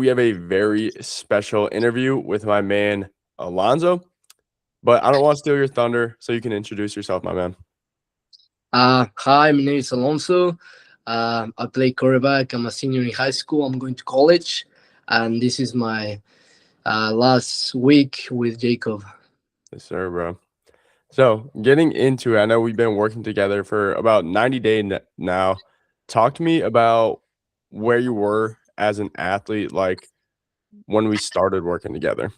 We have a very special interview with my man Alonso, but I don't want to steal your thunder, so you can introduce yourself, my man. Hi, my name is Alonso. I play quarterback. I'm a senior in high school. I'm going to college, and this is my last week with Jacob. Yes, sir, bro. So, getting into it, I know we've been working together for about 90 days now. Talk to me about where you were as an athlete, like when we started working together.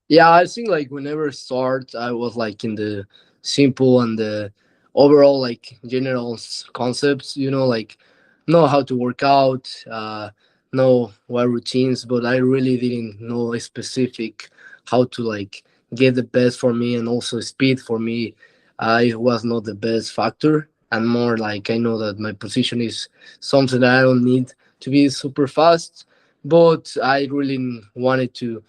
Yeah, I think like whenever I start, I was like in the simple and the overall like general concepts. Like know how to work out, know what routines, but I really didn't know a specific how to like get the best for me and also speed for me. It was not the best factor, and more like I know that my position is something that I don't need to be super fast, but I really wanted to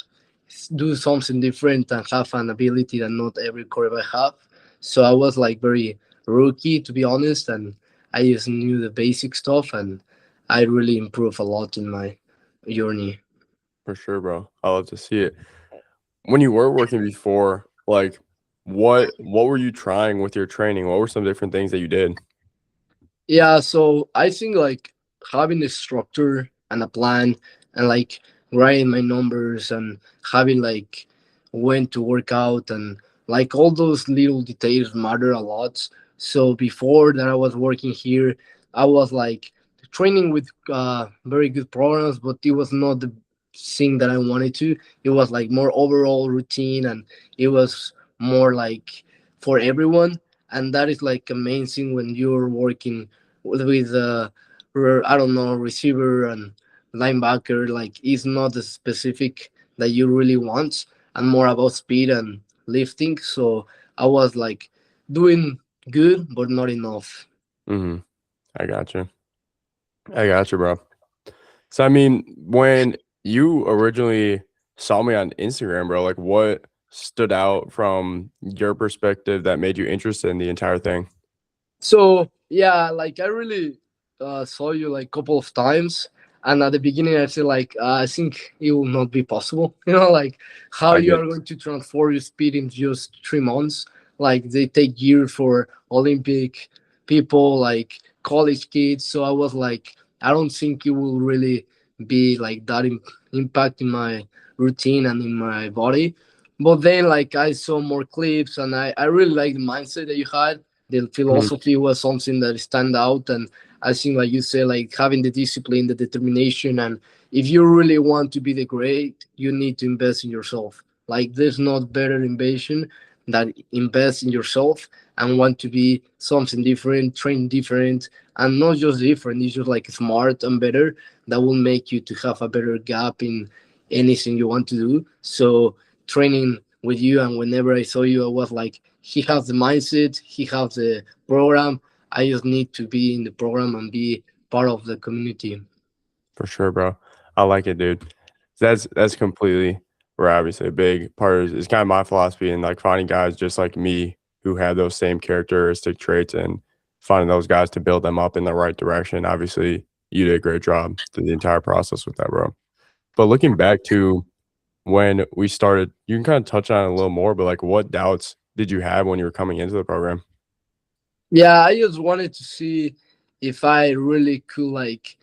do something different and have an ability that not every quarterback have. So I was like very rookie to be honest, and I just knew the basic stuff, and I really improved a lot in my journey. For sure, bro. I love to see it. When you were working before, like what were you trying with your training? What were some different things that you did? Yeah, so I think like having a structure and a plan and like writing my numbers and having like when to work out and like all those little details matter a lot. So before that I was working here, I was like training with very good programs, but it was not the thing that I wanted to. It was like more overall routine, and it was more like for everyone, and that is like amazing when you're working with I don't know, receiver and linebacker. Like it's not the specific that you really want, and more about speed and lifting. So I was like doing good, but not enough. Mhm. I got you. I got you, bro. So, I mean, when you originally saw me on Instagram, bro, like what stood out from your perspective that made you interested in the entire thing? So yeah, like I really saw you like couple of times, and at the beginning I said like I think it will not be possible. Like how I you get are going to transform your speed in just 3 months. Like they take years for Olympic people, like college kids. So I was like, I don't think it will really be like that impact in my routine and in my body. But then like I saw more clips, and I really like the mindset that you had. The Mhm. philosophy was something that stand out, and I think like you say, like having the discipline, the determination, and if you really want to be the great, you need to invest in yourself. Like there's not better invasion than invest in yourself and want to be something different, train different, and not just different, it's just like smart and better. That will make you to have a better gap in anything you want to do. So training with you, and whenever I saw you I was like, he has the mindset, he has the program. I just need to be in the program and be part of the community. For sure, bro. I like it, dude. That's completely where obviously a big part is kind of my philosophy and like finding guys just like me who have those same characteristic traits and finding those guys to build them up in the right direction. Obviously, you did a great job through the entire process with that, bro. But looking back to when we started, you can kind of touch on it a little more, but like what doubts did you have when you were coming into the program? Yeah, I just wanted to see if I really could like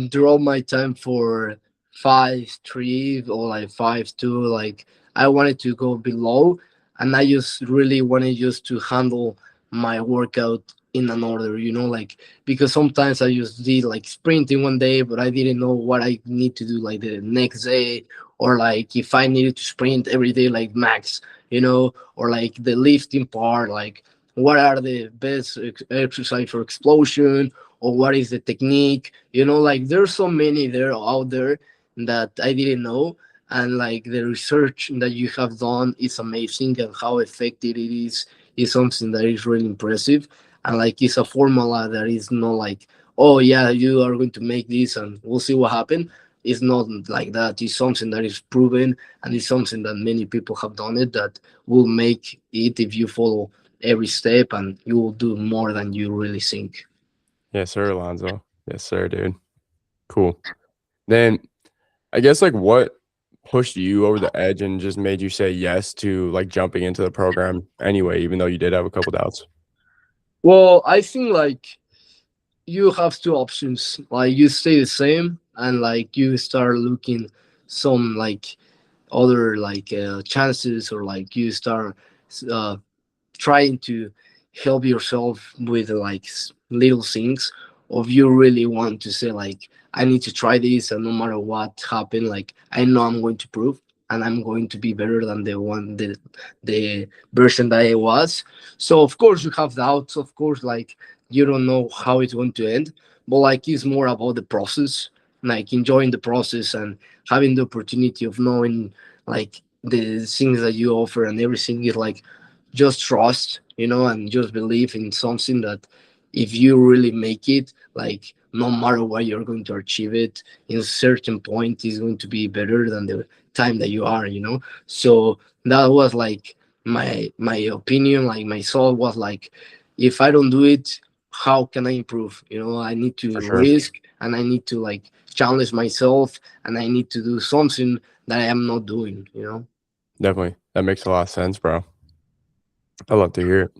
draw my time for 5-3 or like 5-2. Like I wanted to go below, and I just really wanted just to handle my workout in an order, like because sometimes I just did like sprinting one day, but I didn't know what I need to do like the next day, or like if I needed to sprint every day like max, or like the lifting part, like what are the best exercise for explosion, or what is the technique, like there's so many there out there that I didn't know. And like the research that you have done is amazing, and how effective it is something that is really impressive. And like it's a formula that is not like, oh yeah, you are going to make this and we'll see what happens. It's not like that. It's something that is proven, and it's something that many people have done it, that will make it if you follow every step, and you will do more than you really think. Yes, sir, Alonzo. Yes, sir, dude. Cool. Then I guess, like, what pushed you over the edge and just made you say yes to, like, jumping into the program anyway, even though you did have a couple doubts? Well, I think like you have two options. Like you stay the same and like you start looking some like other like chances, or like you start uh, trying to help yourself with like little things, of you really want to say like I need to try this, and no matter what happened, like I know I'm going to prove and I'm going to be better than the version that I was. So of course you have doubts, of course, like you don't know how it's going to end, but like it's more about the process, like enjoying the process and having the opportunity of knowing like the things that you offer, and everything is like just trust, and just believe in something that if you really make it, like no matter what, you're going to achieve it in a certain point is going to be better than the time that you are. So that was like my opinion, like my thought was like, if I don't do it, how can I improve? I need For to sure. risk, and I need to like challenge myself, and I need to do something that I am not doing. Definitely. That makes a lot of sense, bro. I love to hear it.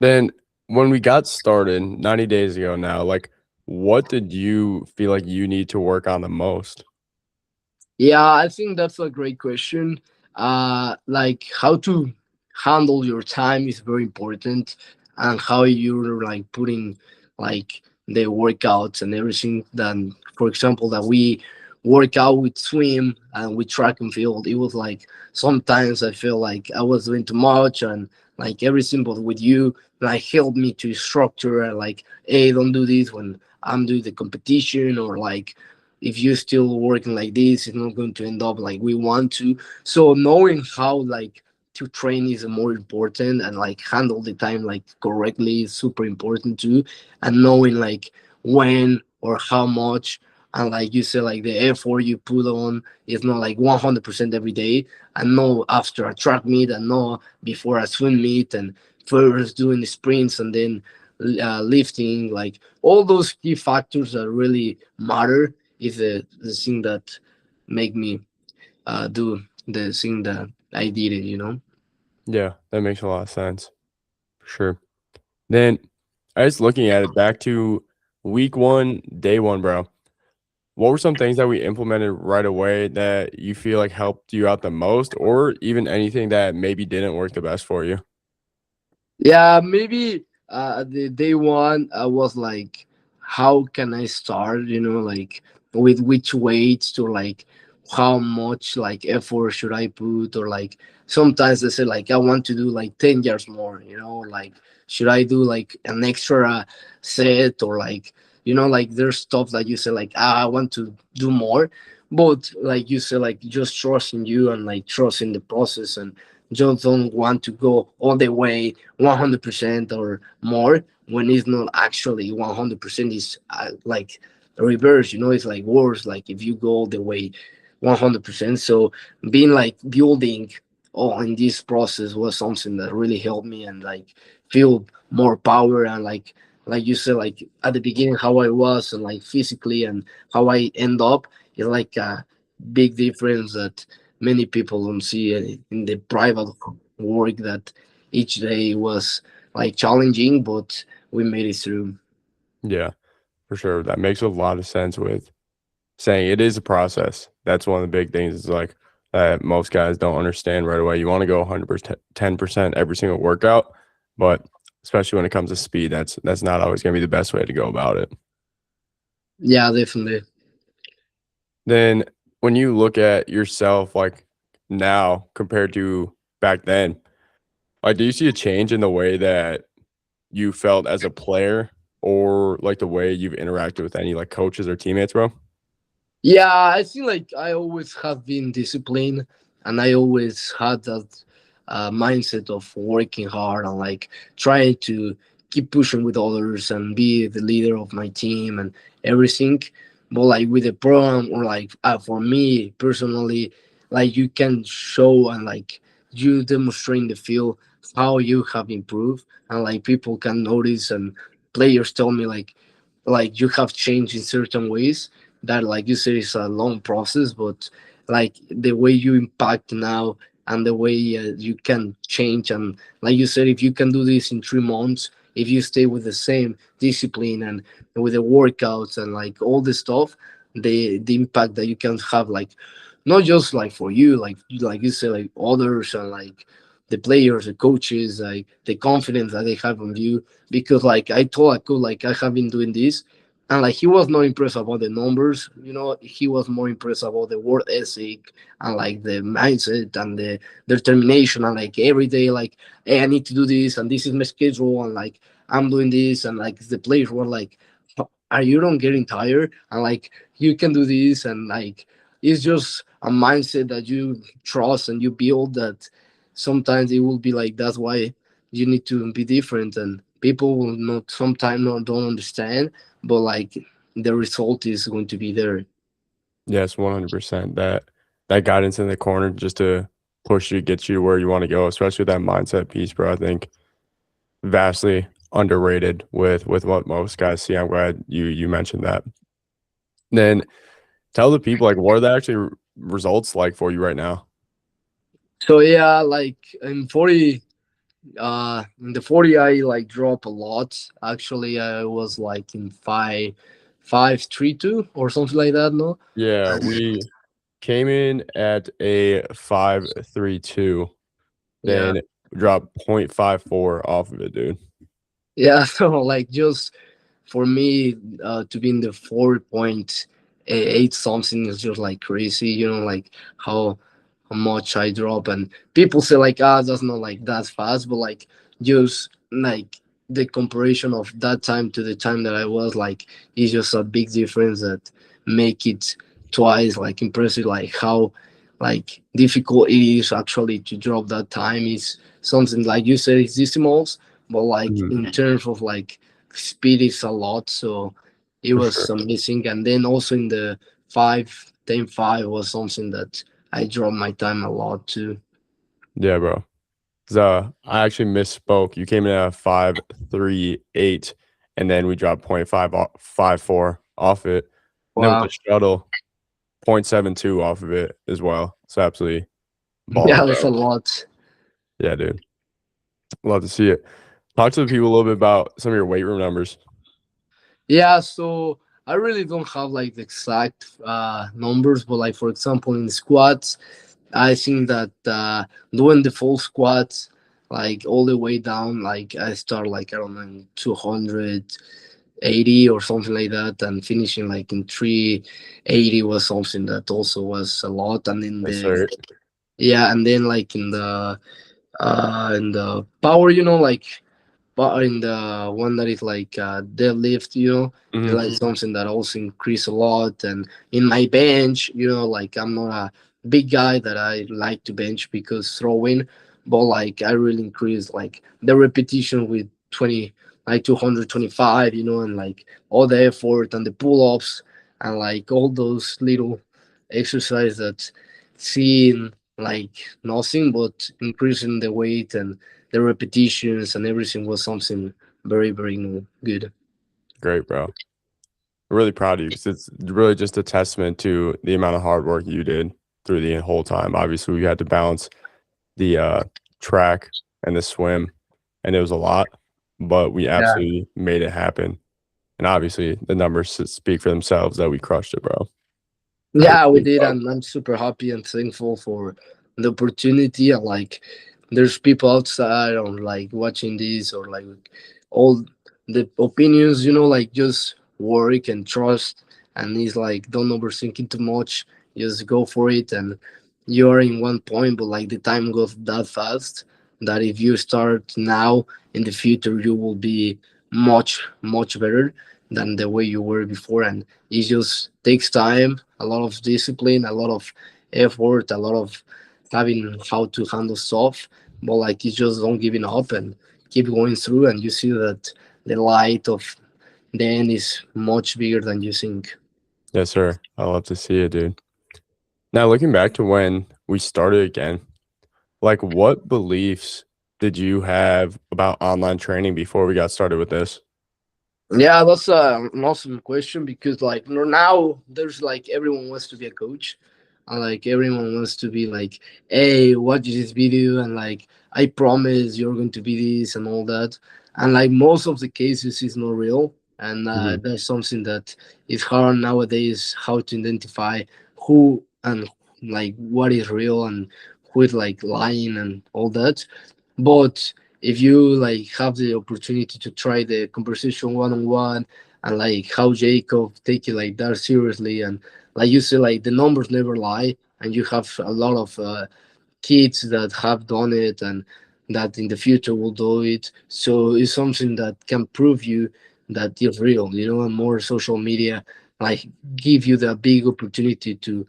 Then when we got started 90 days ago now, like, what did you feel like you need to work on the most? Yeah, I think that's a great question. Like how to handle your time is very important, and how you're like putting like the workouts and everything. Then, for example, that we work out with swim and with track and field. It was like sometimes I feel like I was doing too much, and like everything, but with you, like help me to structure and like, hey, don't do this when I'm doing the competition, or like if you're still working like this, it's not going to end up like we want to. So knowing how like to train is more important, and like handle the time like correctly is super important too. And knowing like when or how much, and like you said, like the effort you put on is not like 100% every day. And know after a track meet, and know before a swim meet, and first doing the sprints, and then lifting, like all those key factors that really matter is the thing that make me do the thing that I did. Yeah, that makes a lot of sense. For sure. Then I was looking at it back to week one, day one, bro. What were some things that we implemented right away that you feel like helped you out the most, or even anything that maybe didn't work the best for you? Yeah, maybe the day one I was like, how can I start? Like with which weights, to like how much like effort should I put, or like sometimes they say like I want to do like 10 years more. Like should I do like an extra set, or like like there's stuff that you say like I want to do more, but like you say like just trusting you and like trusting the process, and just don't want to go all the way 100% or more when it's not actually 100%. Is like reverse, it's like worse, like if you go all the way 100%. So being like building in this process was something that really helped me, and like feel more power, and like you said, like at the beginning how I was, and like physically, and how I end up is like a big difference that many people don't see in the private work, that each day was like challenging, but we made it through. Yeah, for sure. That makes a lot of sense with saying it is a process. That's one of the big things is like that most guys don't understand right away. You want to go 100%, 10% every single workout, but especially when it comes to speed, that's not always going to be the best way to go about it. Yeah, definitely. Then when you look at yourself like now compared to back then, like do you see a change in the way that you felt as a player or like the way you've interacted with any like coaches or teammates, bro? Yeah, I think like I always have been disciplined, and I always had that mindset of working hard, and like trying to keep pushing with others and be the leader of my team and everything. But like with the program, or like for me personally, like you can show, and like you demonstrate in the field how you have improved, and like people can notice, and players tell me like you have changed in certain ways, that, like you said, is a long process, but like the way you impact now and the way you can change, and like you said, if you can do this in 3 months, if you stay with the same discipline and with the workouts and like all the stuff, the impact that you can have, like not just like for you, like you said, like others and like the players, the coaches, like the confidence that they have on you. Because like I told Aku, like I have been doing this, and like he was not impressed about the numbers, he was more impressed about the work ethic and like the mindset and the determination, and like every day, like, hey, I need to do this, and this is my schedule, and like I'm doing this, and like the players were like, are you not getting tired? And like you can do this, and like it's just a mindset that you trust and you build, that sometimes it will be like, that's why you need to be different, and people will not sometimes not don't understand, but like the result is going to be there. Yes, 100%. That guidance in the corner just to push you, get you where you want to go, especially that mindset piece, bro. I think vastly underrated with what most guys see. I'm glad you mentioned that. Then tell the people, like, what are the actually results like for you right now? So yeah, like in the 40 I like drop a lot. Actually, I was like in 5.32 or something like that, no? Yeah, we came in at a 5.32, Yeah. then dropped 0.54 off of it, dude. Yeah. So like just for me, to be in the 4.8 something is just like crazy, like how much I drop. And people say like, ah, that's not like that fast, but like just like the comparison of that time to the time that I was like, is just a big difference that make it twice like impressive. Like how like difficult it is actually to drop that time is something, like you said, it's decimals, but like Mhm. in terms of like speed is a lot. So it For was sure. amazing. And then also in the 5.10.5 was something that I dropped my time a lot too. Yeah, bro. 'Cause, I actually misspoke. You came in at 5.38, and then we dropped 0.54 off it. And then with the Wow. shuttle, 0.72 off of it as well. So absolutely Yeah, balling, that's bro. a lot. Yeah, dude. Love to see it. Talk to the people a little bit about some of your weight room numbers. Yeah, so I really don't have like the exact numbers, but like for example in squats, I think that doing the full squats, like all the way down, like I start like I don't know in 280 or something like that, and finishing like in 380 was something that also was a lot. And in Yes, the sir. yeah, and then like in the power, like but in the one that is like deadlift, it's Mhm. like something that also increase a lot. And in my bench, like I'm not a big guy that I like to bench because throwing, but like I really increase like the repetition with 20, like 225, and like all the effort and the pull-ups and like all those little exercises that seem like nothing, but increasing the weight and the repetitions and everything was something very, very good. Great, bro. Really proud of you because it's really just a testament to the amount of hard work you did through the whole time. Obviously, we had to balance the track and the swim, and it was a lot, but we Yeah. absolutely made it happen. And obviously, the numbers speak for themselves that we crushed it, bro. Yeah, we Big did, dog. and I'm super happy and thankful for the opportunity. And like, there's people outside on like watching this, or like all the opinions, like just work and trust. And it's like, don't overthink it too much. Just go for it, and you're in one point, but like the time goes that fast that if you start now, in the future you will be much much better than the way you were before. And it just takes time, a lot of discipline, a lot of effort, a lot of having how to handle stuff. But like you just don't giving up and keep going through, and you see that the light of the end is much bigger than you think. Yes, sir. I love to see it, dude. Now, looking back to when we started again, like what beliefs did you have about online training before we got started with this? Yeah, that's an awesome question because like now there's like everyone wants to be a coach, and like everyone wants to be like, hey, watch this video, and like I promise you're going to be this and all that, and like most of the cases is not real, and Hmm. that's something that is hard nowadays how to identify who and like what is real and who is like lying and all that. But if you like have the opportunity to try the conversation one on one, and like how Jacob take it like that seriously, and like you say, like the numbers never lie, and you have a lot of kids that have done it and that in the future will do it. So it's something that can prove you that it's real, and more social media like give you the big opportunity to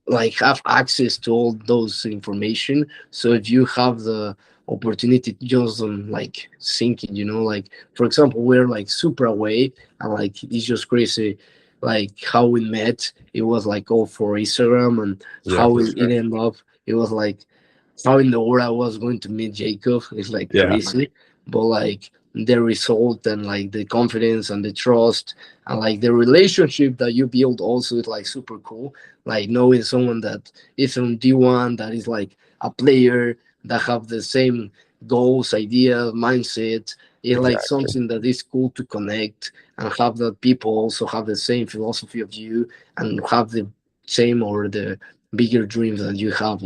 like have access to all those information. So if you have the opportunity to just like thinking, like for example we're like super away, and like it's just crazy like how we met. It was like all for Instagram, and Yeah, how for it sure. ended up. It was like how in the world I was going to meet Jacob. It's like Yeah, crazy, but like the result and like the confidence and the trust and like the relationship that you build also is like super cool. Like knowing someone that is on D1, that is like a player that have the same goals, ideas, mindset. It's like exactly. something that is cool to connect and have that people also have the same philosophy of you and have the same or the bigger dreams that you have.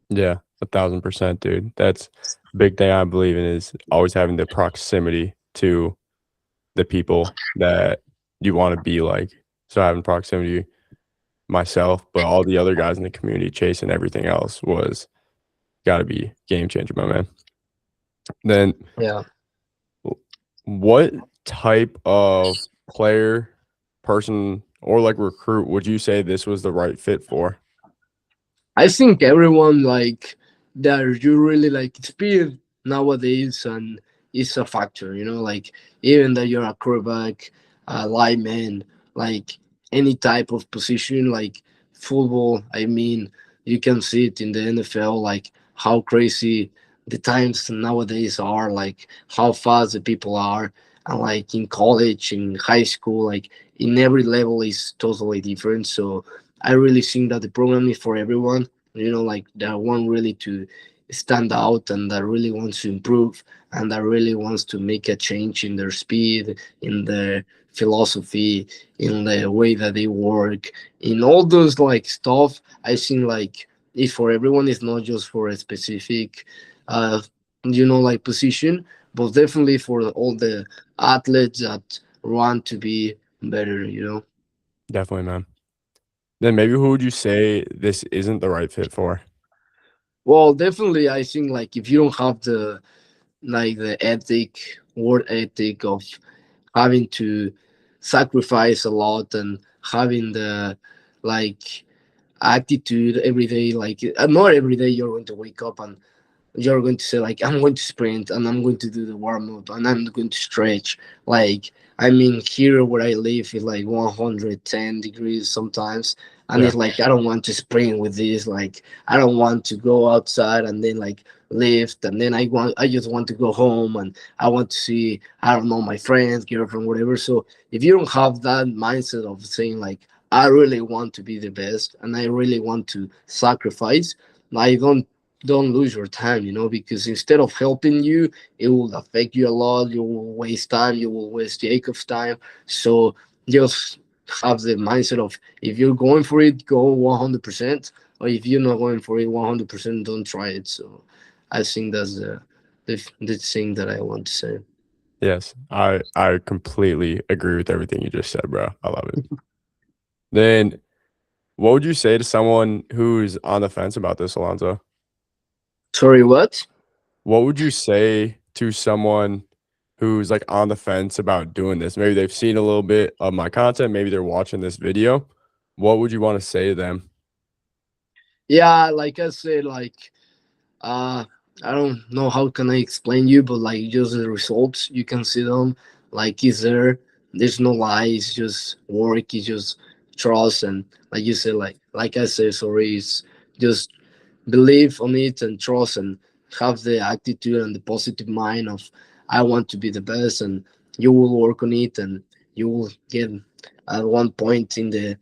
Yeah, 1,000%, dude. That's big thing I believe in is always having the proximity to the people that you want to be like. So having proximity myself, but all the other guys in the community chasing everything else was got to be game changer, my man. Then Yeah. what type of player, person, or like recruit would you say this was the right fit for? I think everyone like that you really like speed nowadays, and it's a factor, like even that you're a quarterback, a lineman, like any type of position, like football. I mean, you can see it in the NFL, like how crazy the times nowadays are, like how fast the people are, and like in college, in high school, like in every level is totally different. So I really think that the program is for everyone, like that one really to stand out and that really wants to improve and that really wants to make a change in their speed, in their philosophy, in the way that they work, in all those like stuff. I think like it's for everyone, it's not just for a specific like position, but definitely for all the athletes that want to be better. Definitely, man. Then maybe who would you say this isn't the right fit for? Well, definitely, I think like if you don't have the like the ethic, work ethic of having to sacrifice a lot and having the like attitude every day, like not every day you're going to wake up and you're going to say like I'm going to sprint and I'm going to do the warm up and I'm going to stretch. Like I mean, here where I live is like 110 degrees sometimes, and Yeah, it's like I don't want to sprint with this. Like I don't want to go outside and then like lift, and then I just want to go home and I want to see, I don't know, my friends, girlfriend, whatever. So if you don't have that mindset of saying like I really want to be the best and I really want to sacrifice, I don't lose your time, because instead of helping you, it will affect you a lot. You will waste time, you will waste Jacob's time. So just have the mindset of if you're going for it, go 100%, or if you're not going for it 100%, don't try it. So I think that's the thing that I want to say. yes. I completely agree with everything you just said, bro. I love it. Then what would you say to someone who's on the fence about this, Alonso? Sorry, what? What would you say to someone who's like on the fence about doing this? Maybe they've seen a little bit of my content, maybe they're watching this video. What would you want to say to them? Yeah, like I said, like uh I don't know how can I explain you, but like just the results you can see them, like is there. There's no lies, just work, it's just trust, and like you said, like I said, sorry, it's just believe on it and trust and have the attitude and the positive mind of I want to be the best, and you will work on it, and you will get at one point in the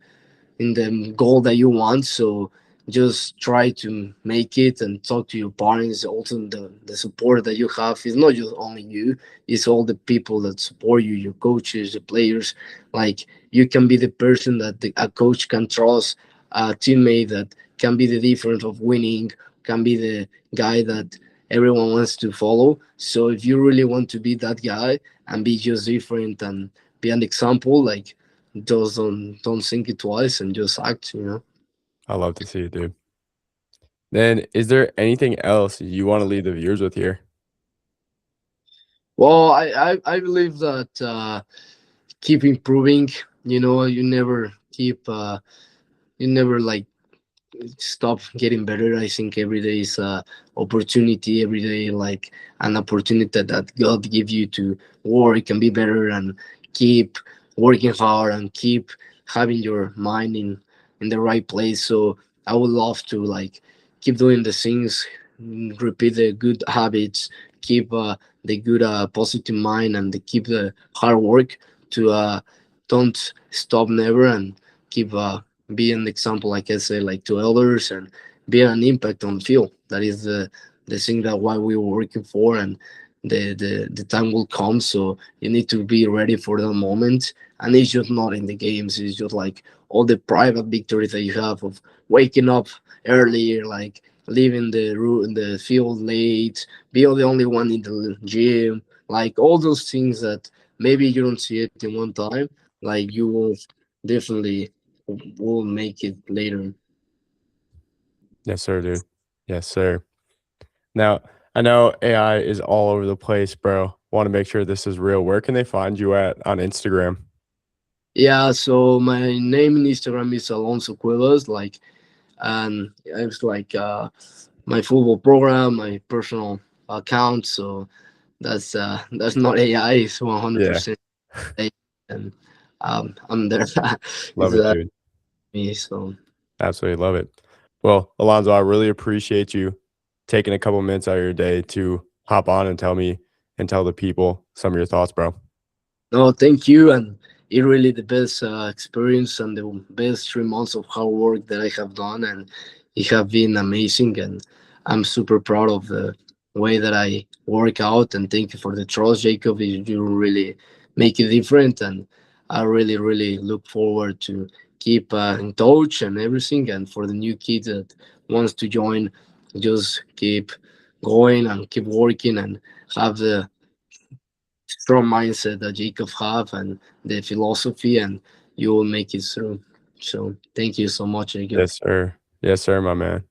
goal that you want. So just try to make it and talk to your parents. Also, the support that you have is not just only you, it's all the people that support you, your coaches, the players. Like, you can be the person that a coach can trust, a teammate that can be the difference of winning, can be the guy that everyone wants to follow. So if you really want to be that guy and be just different and be an example, like, just don't think it twice and just act, you know. I love to see it, dude. Then is there anything else you wanna leave the viewers with here? Well, I believe that keep improving. You know, you never like stop getting better. I think every day is a opportunity. Every day, like, an opportunity that God give you to work and be better and keep working hard and keep having your mind in the right place. So I would love to, like, keep doing the things, repeat the good habits, keep the good positive mind, and keep the hard work to don't stop never, and keep be an example, like I say, like, to elders, and be an impact on the field. That is the thing that why we were working for, and the time will come. So you need to be ready for the moment, and it's just not in the games. It's just like all the private victories that you have of waking up early, like leaving the field late, be the only one in the gym, like all those things that maybe you don't see it in one time, like you will definitely will make it later. Yes, sir, dude. Yes, sir. Now, I know AI is all over the place, bro. Wanna make sure this is real. Where can they find you at on Instagram? Yeah, so my name in Instagram is Alonso Cuevas, like, and it's like my football program, my personal account. So that's not AI, it's Yeah. 100% AI, and I'm there. Love It's it, dude. me. So Absolutely love it. Well, Alonzo, I really appreciate you taking a couple minutes out of your day to hop on and tell me and tell the people some of your thoughts, bro. no, thank you, and it really the best experience and the best 3 months of hard work that I have done, and it have been amazing, and I'm super proud of the way that I work out. And thank you for the trust, Jacob. You really make it different, and I really really look forward to keep in touch and everything. And for the new kids that wants to join, just keep going and keep working and have the strong mindset that Jacob have and the philosophy, and you will make it through. So thank you so much, Jacob. Yes, sir. Yes, sir, my man.